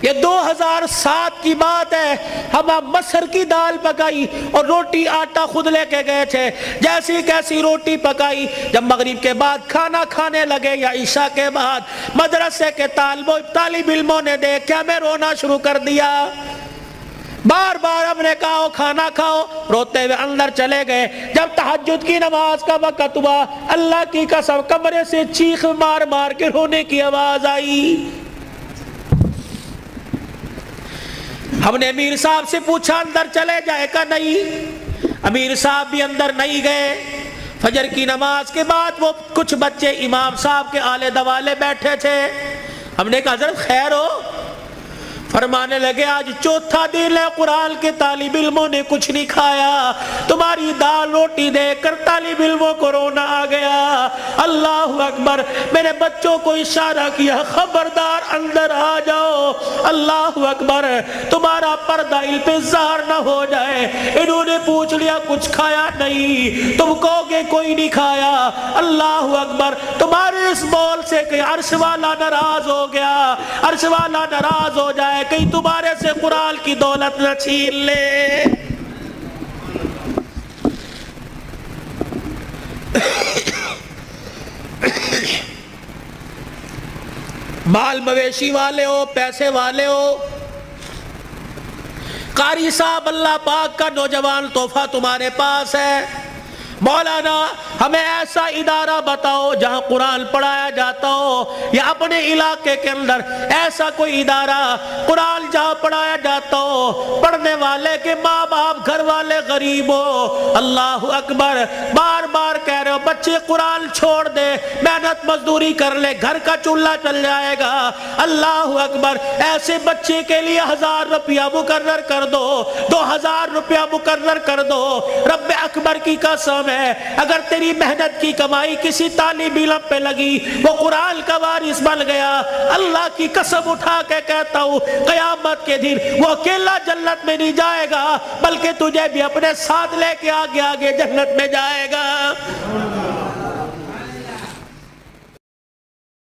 یہ 2007 کی بات ہے، ہم مسر کی دال پکائی اور روٹی آٹا خود لے کے گئے تھے، جیسی کیسی روٹی پکائی، جب مغرب کے بعد کھانا کھانے لگے یا عشاء کے بعد مدرسے کے طالب علموں نے دیکھا میں رونا شروع کر دیا، بار بار ہم نے کہا کھانا کھاؤ، روتے ہوئے اندر چلے گئے۔ جب تہجد کی نماز کا وقت ہوا، اللہ کی قسم کمرے سے چیخ مار مار کے رونے کی آواز آئی۔ ہم نے امیر صاحب سے پوچھا اندر چلے جائے کا، نہیں، امیر صاحب بھی اندر نہیں گئے۔ فجر کی نماز کے بعد وہ کچھ بچے امام صاحب کے آلے دوالے بیٹھے تھے، ہم نے کہا حضرت خیر ہو؟ فرمانے لگے آج چوتھا دن ہے قرآن کے طالب علموں نے کچھ نہیں کھایا، تمہاری دال روٹی دیکھ کر طالب علموں کو رونا آ گیا۔ اللہ اکبر، میرے بچوں کو اشارہ کیا خبردار اندر آ جاؤ، اللہ اکبر، تمہارا پردہ علم پہ ظاہر نہ ہو جائے۔ انہوں نے پوچھ لیا کچھ کھایا؟ نہیں۔ تم کہو گے کوئی نہیں کھایا، اللہ اکبر، تمہارے اس بول سے کہ عرش والا ناراض ہو گیا، عرش والا ناراض ہو جائے، کہیں تمہارے سے قرآن کی دولت نہ چھین لے۔ مال مویشی والے ہو، پیسے والے ہو، قاری صاحب اللہ پاک کا نوجوان تحفہ تمہارے پاس ہے، مولانا ہمیں ایسا ادارہ بتاؤ جہاں قرآن پڑھایا جاتا ہو، یا اپنے علاقے کے اندر ایسا کوئی ادارہ قرآن جہاں پڑھایا جاتا ہو، پڑھنے والے کے ماں باپ گھر والے غریب ہو۔ اللہ اکبر، بار بار کہہ رہے ہو بچے قرآن چھوڑ دے، محنت مزدوری کر لے، گھر کا چولہا چل جائے گا۔ اللہ اکبر، ایسے بچے کے لیے 1000 روپیہ مقرر کر دو، 2000 روپیہ مقرر کر دو۔ رب اکبر کی قسم ہے، اگر تیری محنت کی کمائی کسی طالب علم پہ لگی، وہ قرآن کا وارث بن گیا، اللہ کی قسم اٹھا کے کہتا ہوں قیامت کے دن وہ اکیلا جنت میں نہیں جائے گا، بلکہ تجھے بھی اپنے ساتھ لے کے آگے آگے جنت میں جائے گا۔